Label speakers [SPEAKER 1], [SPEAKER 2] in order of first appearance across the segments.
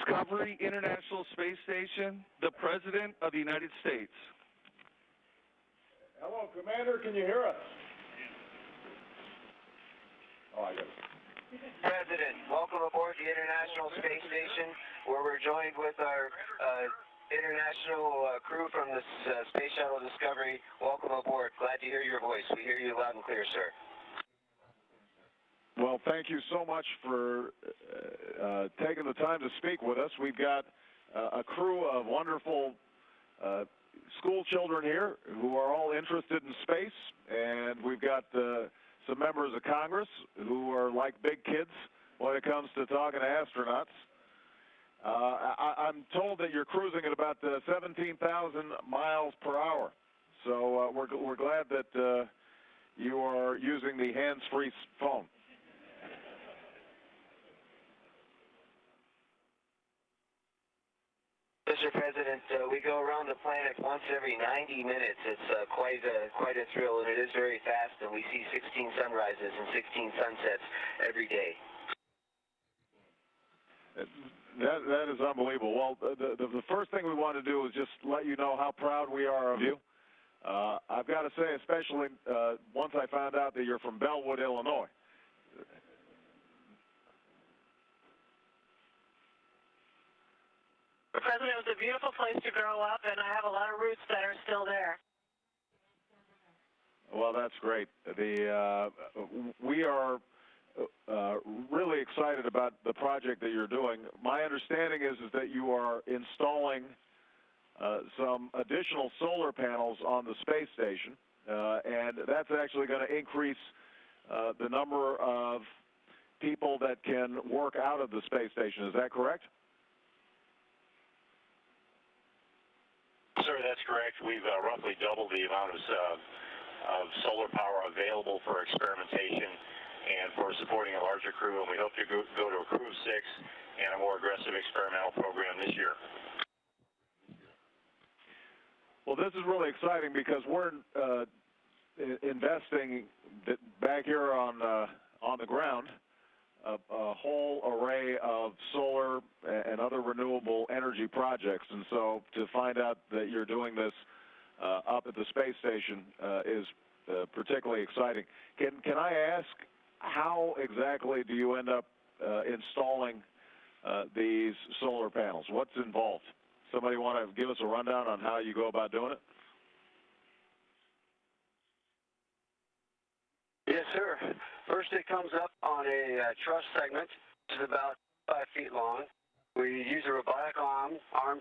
[SPEAKER 1] Discovery International Space Station, the President of the United States.
[SPEAKER 2] Hello, Commander. Can you hear us? Oh, I got it.
[SPEAKER 3] President, welcome aboard the International Space Station, where we're joined with our international crew from the Space Shuttle Discovery. Welcome aboard. Glad to hear your voice. We hear you loud and clear, sir.
[SPEAKER 2] Well, thank you so much for taking the time to speak with us. We've got a crew of wonderful school children here who are all interested in space, and we've got some members of Congress who are like big kids when it comes to talking to astronauts. I'm told that you're cruising at about 17,000 miles per hour, so we're glad that you are using the hands-free phone.
[SPEAKER 3] Mr. President, we go around the planet once every 90 minutes. It's quite a thrill, and it is very fast, and we see 16 sunrises and 16 sunsets every day.
[SPEAKER 2] That is unbelievable. Well, the first thing we want to do is just let you know how proud we are of you. I've got to say, especially once I found out that you're from Bellwood, Illinois.
[SPEAKER 4] President, it was a beautiful place to grow up, and I have a lot of roots that are still there.
[SPEAKER 2] Well, that's great. We are really excited about the project that you're doing. My understanding is that you are installing some additional solar panels on the space station, and that's actually going to increase the number of people that can work out of the space station. Is that correct?
[SPEAKER 5] Sir, that's correct. We've roughly doubled the amount of solar power available for experimentation and for supporting a larger crew, and we hope to go to a crew of 6 and a more aggressive experimental program this year.
[SPEAKER 2] Well, this is really exciting because we're investing back here on the ground a whole array of solar and other renewable energy projects, and so to find out that you're doing this up at the space station is particularly exciting. Can I ask, how exactly do you end up installing these solar panels? What's involved? Somebody want to give us a rundown on how you go about doing it?
[SPEAKER 3] Yes, sir. First, it comes up on a truss segment, which is about 5 feet long. We use a robotic arm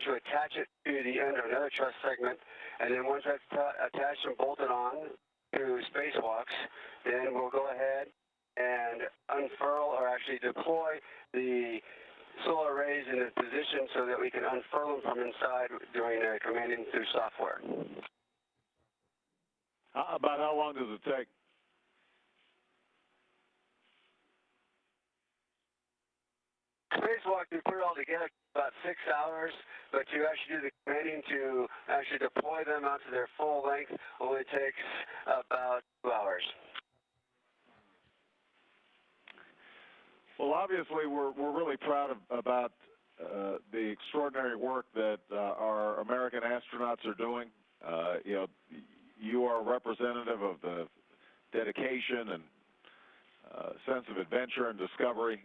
[SPEAKER 3] to attach it to the end of another truss segment, and then once that's attached and bolted on to spacewalks, then we'll go ahead and unfurl, or actually deploy, the solar arrays in a position so that we can unfurl them from inside during commanding through software.
[SPEAKER 2] About how long does it take?
[SPEAKER 3] Spacewalk, we put it all together about 6 hours, but to actually do the commanding to actually deploy them out to their full length only takes about 2 hours.
[SPEAKER 2] Well, obviously, we're really proud about the extraordinary work that our American astronauts are doing. You are a representative of the dedication and sense of adventure and discovery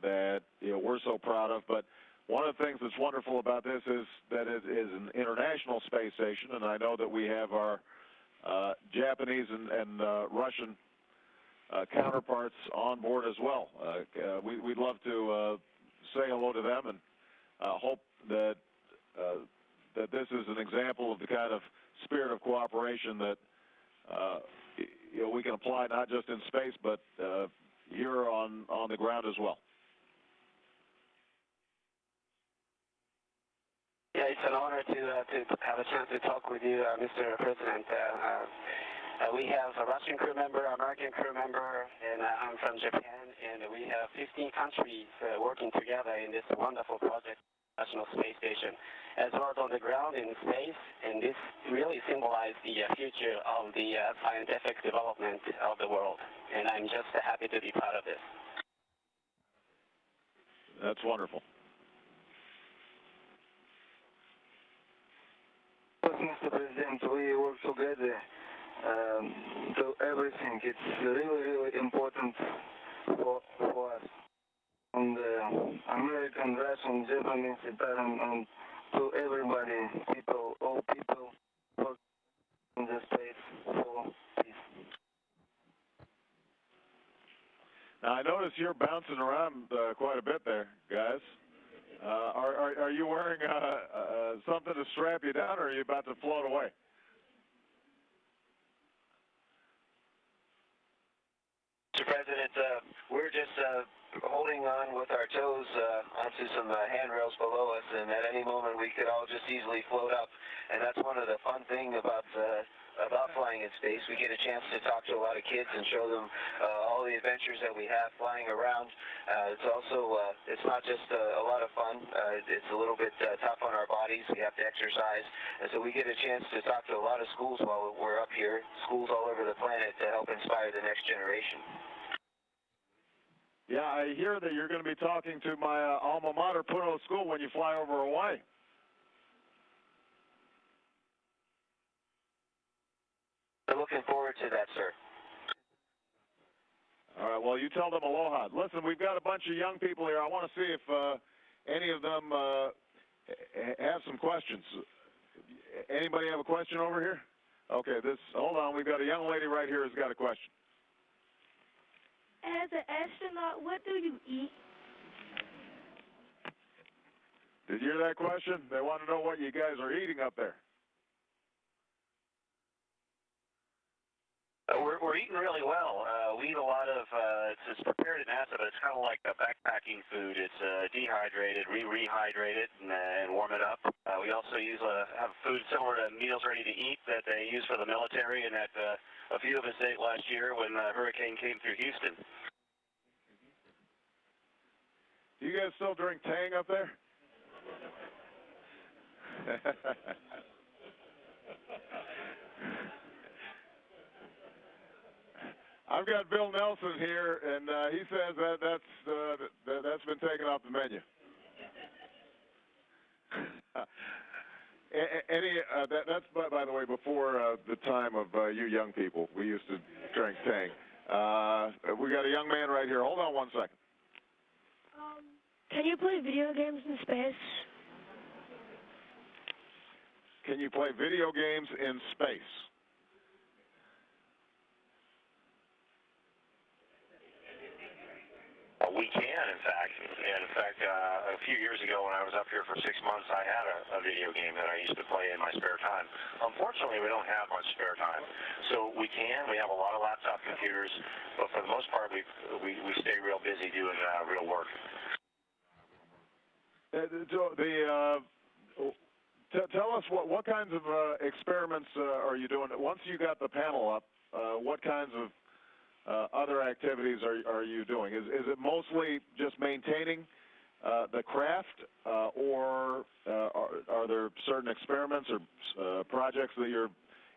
[SPEAKER 2] that we're so proud of. But one of the things that's wonderful about this is that it is an international space station, and I know that we have our Japanese and Russian counterparts on board as well. We'd love to say hello to them and hope that that this is an example of the kind of spirit of cooperation that we can apply not just in space but here on the ground as well.
[SPEAKER 3] Yeah, it's an honor to have a chance to talk with you, Mr. President. We have a Russian crew member, American crew member, and I'm from Japan, and we have 15 countries working together in this wonderful project, National Space Station, as well as on the ground in space, and this really symbolizes the future of the scientific development of the world, and I'm just happy to be part of this.
[SPEAKER 2] That's wonderful.
[SPEAKER 6] Mr. President. We work together to everything. It's really, really important for us. And American, Russian, Japanese, Italian, and to everybody, people, all people work in the space for peace.
[SPEAKER 2] Now, I notice you're bouncing around quite a bit there, guys. Are you wearing something to strap you down, or are you about to float away?
[SPEAKER 3] Mr. President, we're just holding on with our toes onto some handrails below us, and at any moment we could all just easily float up. And that's one of the fun things about flying in space. We get a chance to talk to a lot of kids and show them all the adventures that we have flying around. It's also, it's not just a lot of fun. It's a little bit tough on our bodies. We have to exercise. And so we get a chance to talk to a lot of schools while we're up here, schools all over the planet, to help inspire the next generation.
[SPEAKER 2] Yeah, I hear that you're going to be talking to my alma mater, Puno School, when you fly over Hawaii.
[SPEAKER 3] I'm looking forward to that, sir.
[SPEAKER 2] All right, well, you tell them aloha. Listen, we've got a bunch of young people here. I want to see if any of them have some questions. Anybody have a question over here? Okay, hold on. We've got a young lady right here who's got a question.
[SPEAKER 7] As an astronaut, what do you eat?
[SPEAKER 2] Did you hear that question? They want to know what you guys are eating up there.
[SPEAKER 5] We're eating really well. We eat a lot of, it's prepared in NASA, but it's kind of like a backpacking food. It's dehydrated, rehydrate it, and warm it up. We also have food similar to meals ready to eat that they use for the military, and that a few of us ate last year when the hurricane came through Houston.
[SPEAKER 2] Do you guys still drink Tang up there? I've got Bill Nelson here, and he says that's been taken off the menu. That's by the way before the time of you young people. We used to drink Tang. We got a young man right here. Hold on one second.
[SPEAKER 7] Can you play video games in space?
[SPEAKER 2] Can you play video games in space?
[SPEAKER 5] We can, in fact. And in fact, a few years ago when I was up here for 6 months, I had a video game that I used to play in my spare time. Unfortunately, we don't have much spare time. So we can. We have a lot of laptop computers, but for the most part, we stay real busy doing real work.
[SPEAKER 2] Tell us what kinds of experiments are you doing? Once you got the panel up, what kinds of other activities are you doing? Is it mostly just maintaining the craft, or are there certain experiments or projects that you're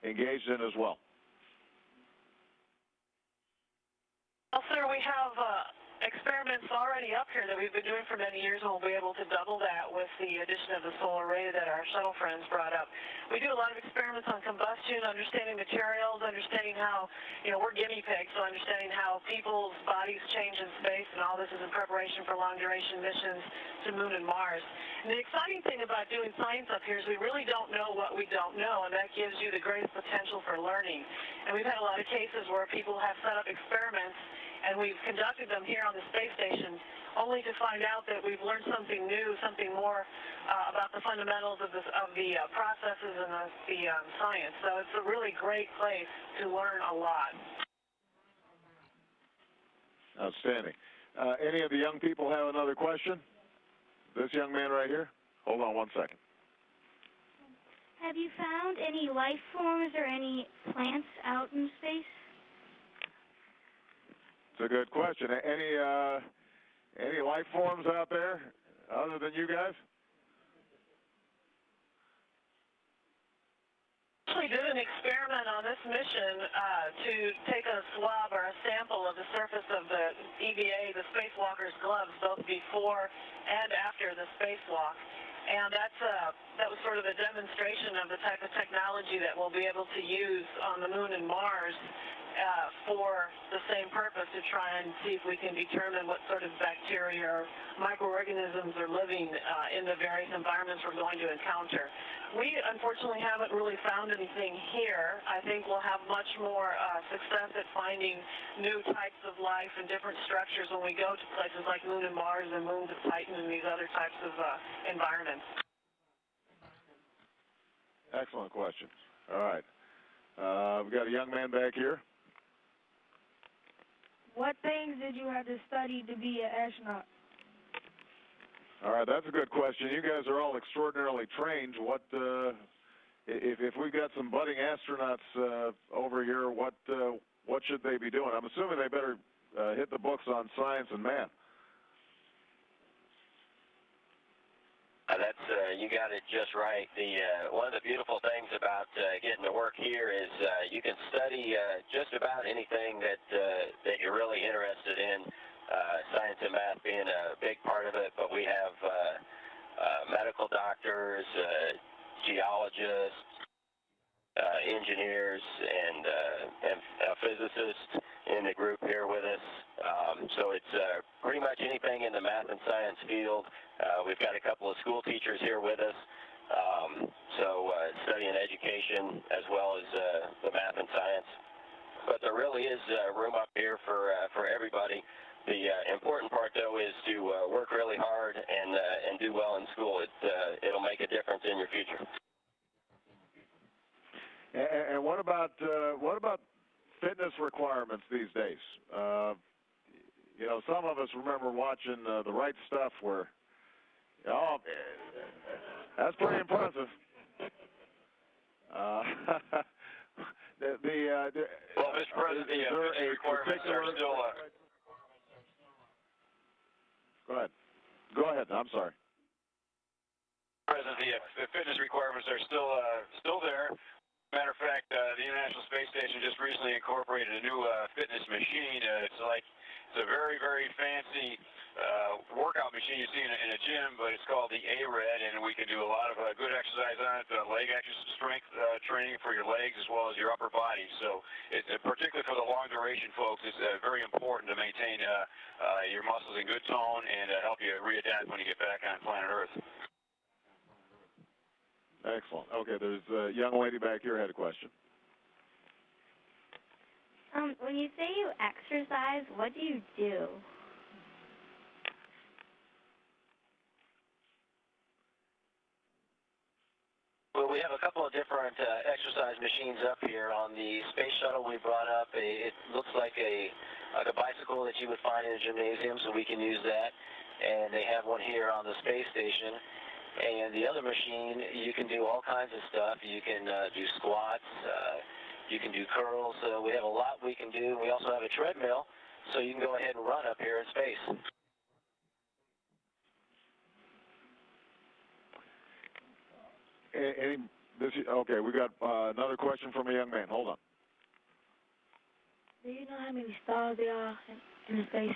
[SPEAKER 2] engaged in as well?
[SPEAKER 4] Well, sir, we have experiments already up here that we've been doing for many years, and we'll be able to double that with the addition of the solar array that our shuttle friends brought up. We do a lot of experiments on combustion, understanding materials, understanding how, we're guinea pigs, so understanding how people's bodies change in space, and all this is in preparation for long-duration missions to Moon and Mars. And the exciting thing about doing science up here is we really don't know what we don't know, and that gives you the greatest potential for learning. And we've had a lot of cases where people have set up experiments, and we've conducted them here on the space station, only to find out that we've learned something new, something more about the fundamentals of the processes and the science. So it's a really great place to learn a lot.
[SPEAKER 2] Outstanding. Any of the young people have another question? This young man right here? Hold on one second.
[SPEAKER 7] Have you found any life forms or any plants out in space?
[SPEAKER 2] It's a good question. Any life forms out there other than you guys?
[SPEAKER 4] We did an experiment on this mission to take a swab or a sample of the surface of the EVA, the spacewalker's gloves, both before and after the spacewalk. And that was sort of a demonstration of the type of technology that we'll be able to use on the Moon and Mars for the same purpose, to try and see if we can determine what sort of bacteria or microorganisms are living in the various environments we're going to encounter. We unfortunately haven't really found anything here. I think we'll have much more success at finding new types of life and different structures when we go to places like Moon and Mars and moons of Titan and these other types of environments.
[SPEAKER 2] Excellent question. All right. We've got a young man back here.
[SPEAKER 8] What things did you have to study to be an astronaut?
[SPEAKER 2] All right, that's a good question. You guys are all extraordinarily trained. What if we've got some budding astronauts over here? What should they be doing? I'm assuming they better hit the books on science and math.
[SPEAKER 9] That's you got it just right. One of the beautiful things about getting to work here is you can study just about anything that you're really interested in. Science and math being a big part of it, but we have medical doctors, geologists, engineers, and physicists in the group here with us. So it's pretty much anything in the math and science field. We've got a couple of school teachers here with us, so studying education as well as the math and science. But there really is room up here for everybody. The important part, though, is to work really hard and do well in school. It'll make a difference in your future.
[SPEAKER 2] And what about fitness requirements these days? You know, some of us remember watching The Right Stuff, where that's pretty impressive.
[SPEAKER 9] Well, Mr. President, the fitness requirements are still.
[SPEAKER 2] Go ahead. I'm sorry.
[SPEAKER 9] President, the fitness requirements are still there. Matter of fact, the International Space Station just recently incorporated a new fitness machine. It's a very, very fancy workout machine you see in a gym, but it's called the A-Red, and we can do a lot of good exercise on it, leg exercise, strength training for your legs as well as your upper body. So, particularly for the long duration folks, it's very important to maintain your muscles in good tone and help you readapt when you get back on planet Earth.
[SPEAKER 2] Excellent. Okay, there's a young lady back here who had a question.
[SPEAKER 7] When you say you exercise, what do you do?
[SPEAKER 10] Well, we have a couple of different exercise machines up here. On the space shuttle we brought up, it looks like a bicycle that you would find in a gymnasium, so we can use that. And they have one here on the space station. And the other machine, you can do all kinds of stuff. You can do squats, you can do curls. So we have a lot we can do. We also have a treadmill, so you can go ahead and run up here in space.
[SPEAKER 2] Okay, we got another question from a young man. Hold on.
[SPEAKER 8] Do you know how many stars there are in space?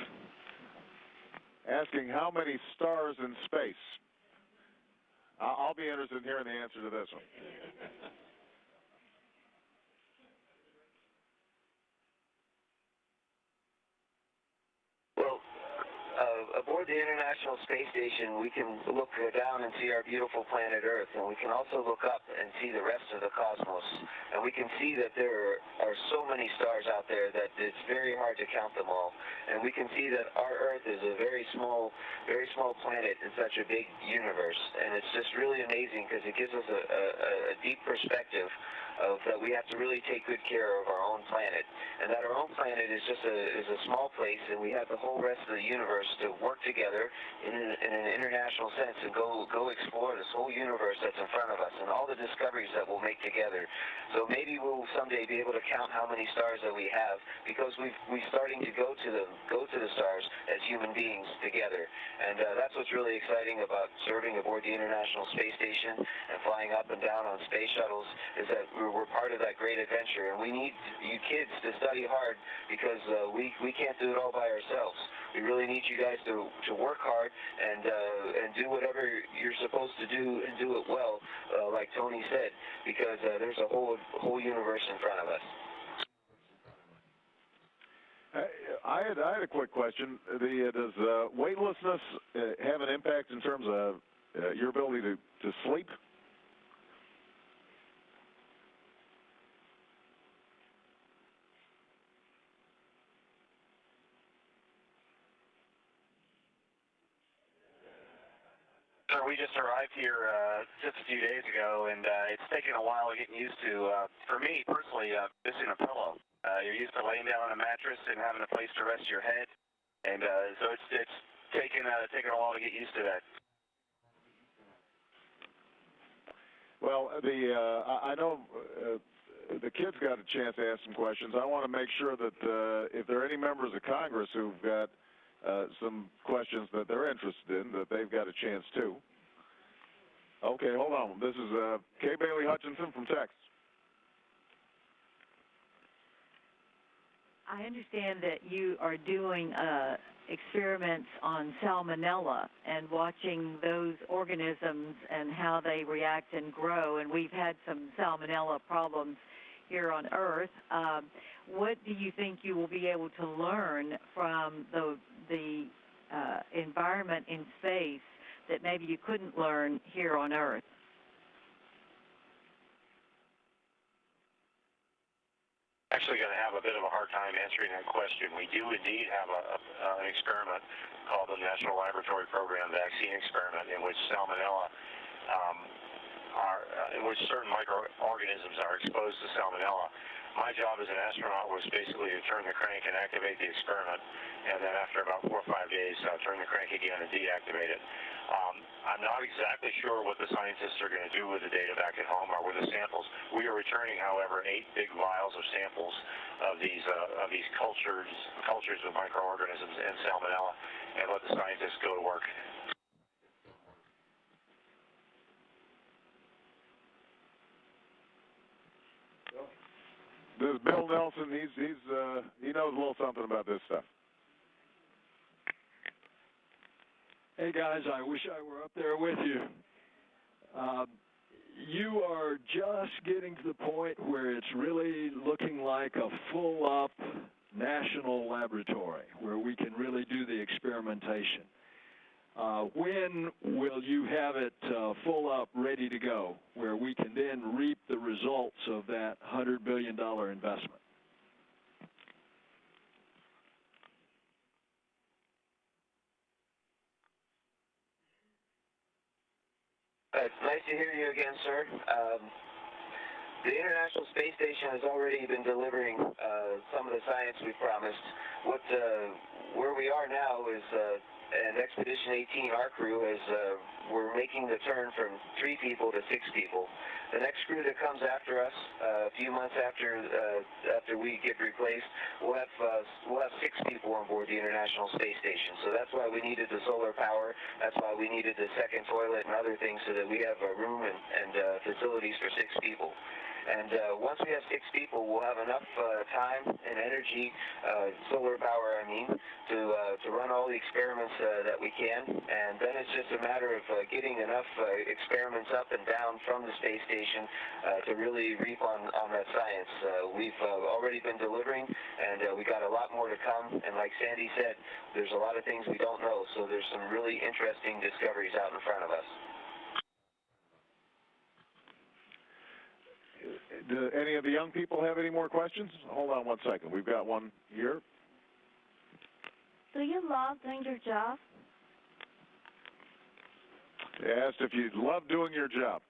[SPEAKER 2] Asking how many stars in space. I'll be interested in hearing the answer to this one.
[SPEAKER 10] Well, aboard the International Space Station, we can look down and see our beautiful planet Earth, and we can also look up and see the rest of the cosmos. And we can see that there are so many stars out there that it's very hard to count them all. And we can see that our Earth is a very small planet in such a big universe. And it's just really amazing because it gives us a deep perspective of that we have to really take good care of our own planet, and that our own planet is just a small place, and we have the whole rest of the universe to work together in an international sense and go explore this whole universe that's in front of us and all the discoveries that we'll make together. So maybe we'll someday be able to count how many stars that we have, because we're starting to go to to the stars as human beings together. And that's what's really exciting about serving aboard the International Space Station and flying up and down on space shuttles, is that we're part of that great adventure. And we need you kids to study hard, because we can't do it all by ourselves. We really need you guys to work hard and do whatever you're supposed to do, and do it well, like Tony said, because there's a whole universe in front of us.
[SPEAKER 2] I had a quick question. Does weightlessness have an impact in terms of your ability to sleep?
[SPEAKER 3] Sir, we just arrived here just a few days ago, and it's taken a while getting used to. For me personally, missing a pillow. You're used to laying down on a mattress and having a place to rest your head, and so it's taken a while to get used to that.
[SPEAKER 2] Well, I know the kids got a chance to ask some questions. I want to make sure that if there are any members of Congress who've got some questions that they're interested in, that they've got a chance too. Okay, hold on. This is Kay Bailey Hutchinson from Texas.
[SPEAKER 11] I understand that you are doing experiments on salmonella and watching those organisms and how they react and grow, and we've had some salmonella problems here on Earth. What do you think you will be able to learn from the environment in space that maybe you couldn't learn here on Earth?
[SPEAKER 5] Actually going to have a bit of a hard time answering that question. We do indeed have an experiment called the National Laboratory Program Vaccine Experiment, in which salmonella in which certain microorganisms are exposed to salmonella. My job as an astronaut was basically to turn the crank and activate the experiment, and then after about 4 or 5 days, turn the crank again and deactivate it. I'm not exactly sure what the scientists are going to do with the data back at home or with the samples. We are returning, however, 8 big vials of samples of these cultures with microorganisms and salmonella, and let the scientists go to work.
[SPEAKER 2] This is Bill Nelson. He knows a little something about this stuff.
[SPEAKER 12] Hey guys, I wish I were up there with you. You are just getting to the point where it's really looking like a full-up national laboratory where we can really do the experimentation. When will you have it full up, ready to go, where we can then reap the results of that $100 billion investment?
[SPEAKER 10] It's nice to hear you again, sir. The International Space Station has already been delivering some of the science we promised. Where we are now is an Expedition 18, our crew, we're making the turn from 3 people to 6 people. The next crew that comes after us, a few months after we get replaced, we'll have 6 people on board the International Space Station. So that's why we needed the solar power. That's why we needed the second toilet and other things, so that we have a room and facilities for 6 people. And once we have 6 people, we'll have enough time and energy, solar power, I mean, to run all the experiments that we can. And then it's just a matter of getting enough experiments up and down from the space station to really reap on that science. We've already been delivering, and we got a lot more to come. And like Sandy said, there's a lot of things we don't know, so there's some really interesting discoveries out in front of us.
[SPEAKER 2] Do any of the young people have any more questions? Hold on one second. We've got one here.
[SPEAKER 7] Do you love doing your job?
[SPEAKER 2] They asked if you love doing your job.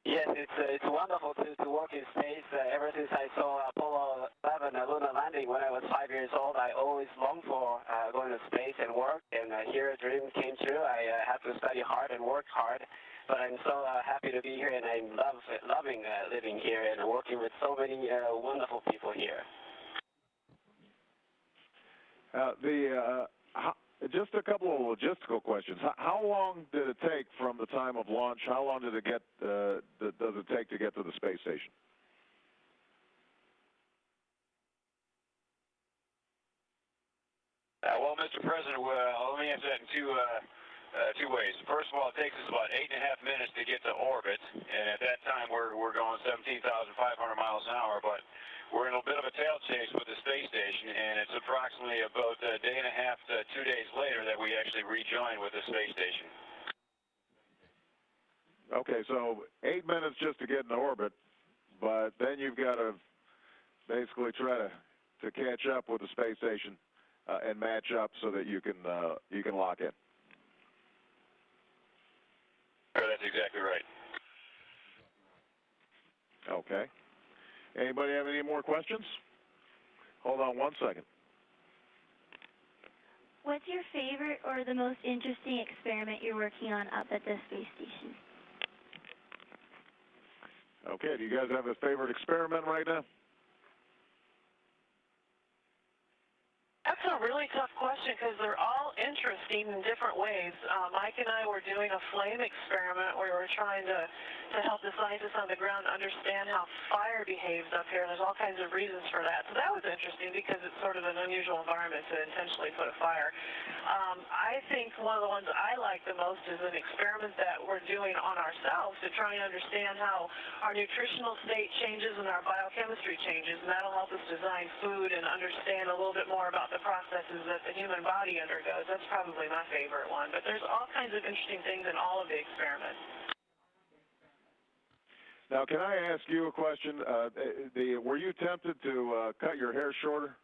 [SPEAKER 3] Yes, it's wonderful to work in space. Ever since I saw Apollo 11 lunar landing when I was 5 years old, I always longed for going to space and work. And here a dream came true. I had to study hard and work hard. but I'm so happy to be here, and I'm loving living here and working with so many wonderful people here.
[SPEAKER 2] Just a couple of logistical questions. How long did it take from the time of launch? How long did it does it take to get to the space station?
[SPEAKER 9] Well, Mr. President, let me answer that in two ways. First of all, it takes us about 8.5 minutes to get to orbit, and at that time we're going 17,500 miles an hour, but we're in a bit of a tail chase with the space station, and it's approximately about a day and a half to 2 days later that we actually rejoin with the space station.
[SPEAKER 2] Okay, so 8 minutes just to get in orbit, but then you've got to basically try to catch up with the space station and match up so that you can lock in.
[SPEAKER 9] Sure, that's exactly right.
[SPEAKER 2] Okay. Anybody have any more questions? Hold on one second.
[SPEAKER 7] What's your favorite or the most interesting experiment you're working on up at the space station?
[SPEAKER 2] Okay, do you guys have a favorite experiment right now?
[SPEAKER 4] That's a really tough question because they're all interesting in different ways. Mike and I were doing a flame experiment where we were trying to help the scientists on the ground understand how fire behaves up here. There's all kinds of reasons for that. So that was interesting because it's sort of an unusual environment to intentionally put a fire. I think one of the ones I like the most is an experiment that we're doing on ourselves to try and understand how our nutritional state changes and our biochemistry changes, and that'll help us design food and understand a little bit more about the processes that the human body undergoes. That's probably my favorite one, but there's all kinds of interesting things in all of the experiments.
[SPEAKER 2] Now, can I ask you a question? Were you tempted to cut your hair shorter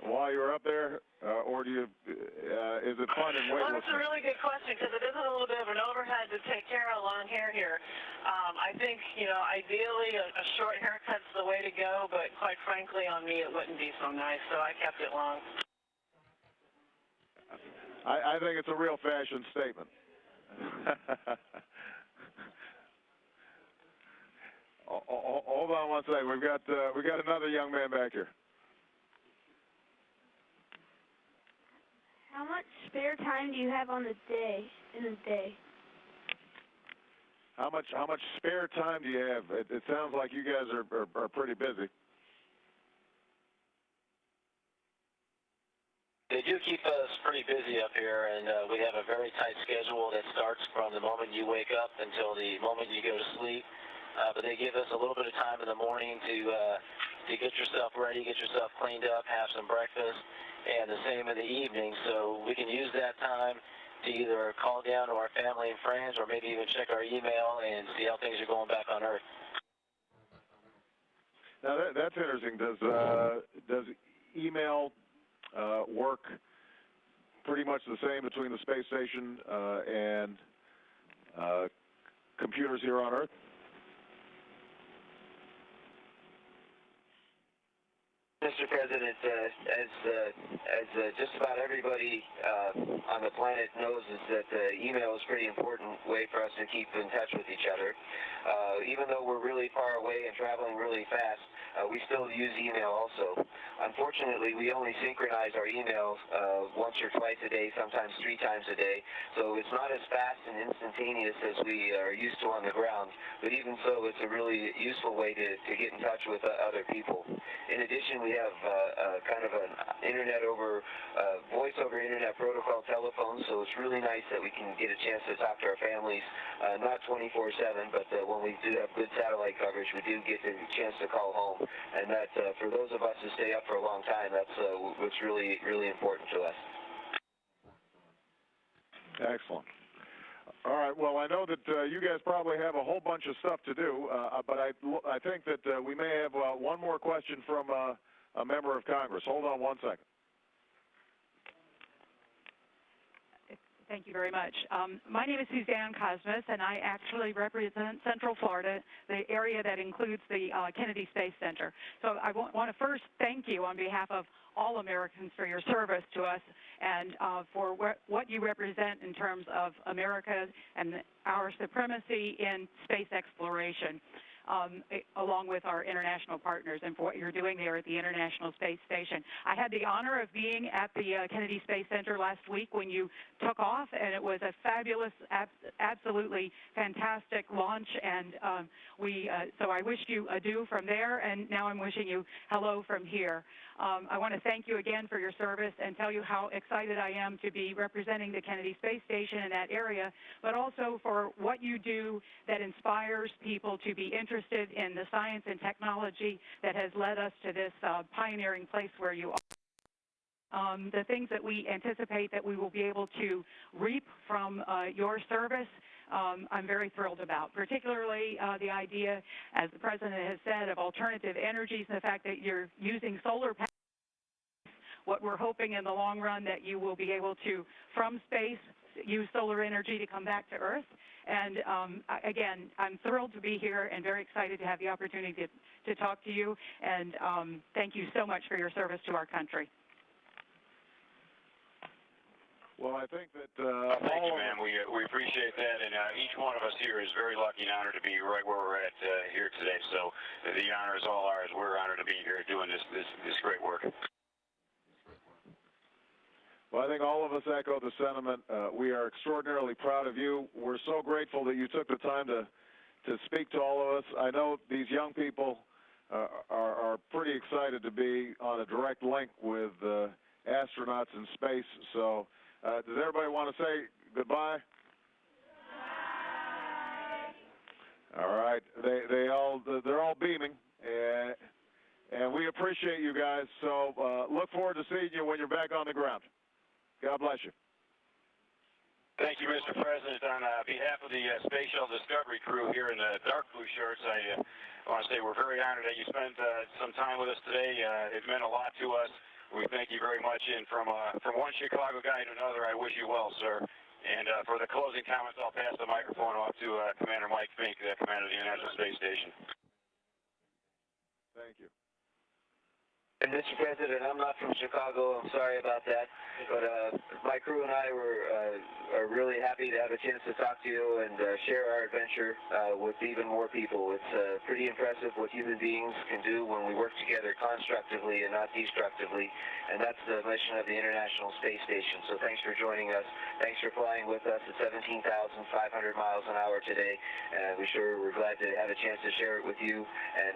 [SPEAKER 2] while you were up there, or is it fun and weightless?
[SPEAKER 4] Well, that's a really good question because it is a little bit of an overhead to take care of long hair here. I think, ideally a short haircut's the way to go, but quite frankly, on me it wouldn't be so nice, so I kept it long.
[SPEAKER 2] I think it's a real fashion statement. Hold on one second. We got another young man back here.
[SPEAKER 8] How much spare time do you have in the day?
[SPEAKER 2] How much spare time do you have? It sounds like you guys are pretty busy.
[SPEAKER 10] They do keep us pretty busy up here, and we have a very tight schedule that starts from the moment you wake up until the moment you go to sleep. But they give us a little bit of time in the morning to get yourself ready, get yourself cleaned up, have some breakfast, and the same in the evening. So we can use that time to either call down to our family and friends or maybe even check our email and see how things are going back on Earth.
[SPEAKER 2] Now, that's interesting. Does email work pretty much the same between the space station and computers here on Earth?
[SPEAKER 10] Mr. President, as just about everybody on the planet knows, is that email is a pretty important way for us to keep in touch with each other. Even though we're really far away and traveling really fast, we still use email also. Unfortunately, we only synchronize our emails once or twice a day, sometimes 3 times a day. So it's not as fast and instantaneous as we are used to on the ground. But even so, it's a really useful way to get in touch with other people. In addition, we have kind of an voice over internet protocol telephone, so it's really nice that we can get a chance to talk to our families, not 24/7, but when we do have good satellite coverage, we do get the chance to call home. And that, for those of us who stay up for a long time, that's what's really, really important to us.
[SPEAKER 2] Excellent. All right. Well, I know that you guys probably have a whole bunch of stuff to do, but I think that we may have one more question from a member of Congress. Hold on one second.
[SPEAKER 13] Thank you very much. My name is Suzanne Cosmas, and I actually represent Central Florida, the area that includes the Kennedy Space Center. So I want to first thank you on behalf of all Americans for your service to us and for what you represent in terms of America and our supremacy in space exploration, along with our international partners, and for what you're doing there at the International Space Station. I had the honor of being at the Kennedy Space Center last week when you took off, and it was a fabulous, absolutely fantastic launch, and so I wished you adieu from there, and now I'm wishing you hello from here. I want to thank you again for your service and tell you how excited I am to be representing the Kennedy Space Station in that area, but also for what you do that inspires people to be interested in the science and technology that has led us to this pioneering place where you are. The things that we anticipate that we will be able to reap from your service, I'm very thrilled about, particularly the idea, as the President has said, of alternative energies and the fact that you're using solar panels. What we're hoping in the long run that you will be able to, from space, use solar energy to come back to Earth. And again, I'm thrilled to be here and very excited to have the opportunity to talk to you. And thank you so much for your service to our country.
[SPEAKER 2] Well, I think that
[SPEAKER 9] thank you, ma'am. We appreciate that, and each one of us here is very lucky and honored to be right where we're at here today. So the honor is all ours. We're honored to be here doing this great work.
[SPEAKER 2] Well, I think all of us echo the sentiment. We are extraordinarily proud of you. We're so grateful that you took the time to speak to all of us. I know these young people are pretty excited to be on a direct link with astronauts in space. So does everybody want to say goodbye? Goodbye. All right. They're all beaming, and we appreciate you guys. So look forward to seeing you when you're back on the ground. God bless you.
[SPEAKER 9] Thank you, Mr. President. On behalf of the Space Shuttle Discovery crew here in the dark blue shirts, I want to say we're very honored that you spent some time with us today. It meant a lot to us. We thank you very much. And from one Chicago guy to another, I wish you well, sir. And for the closing comments, I'll pass the microphone off to Commander Mike Fink, the commander of the International Space Station.
[SPEAKER 2] Thank you.
[SPEAKER 10] And Mr. President, I'm not from Chicago. I'm sorry about that. But my crew and I are really happy to have a chance to talk to you and share our adventure with even more people. It's pretty impressive what human beings can do when we work together constructively and not destructively. And that's the mission of the International Space Station. So thanks for joining us. Thanks for flying with us at 17,500 miles an hour today. And we're glad to have a chance to share it with you and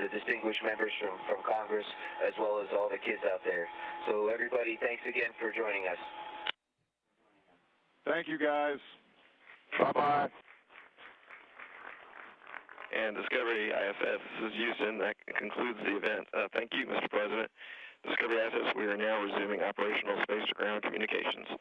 [SPEAKER 10] the distinguished members from Congress, as well as all the kids out there. So everybody, thanks again for joining us.
[SPEAKER 2] Thank you, guys. Bye-bye.
[SPEAKER 14] And Discovery ISS, this is Houston. That concludes the event. Thank you, Mr. President. Discovery ISS, we are now resuming operational space-to-ground communications.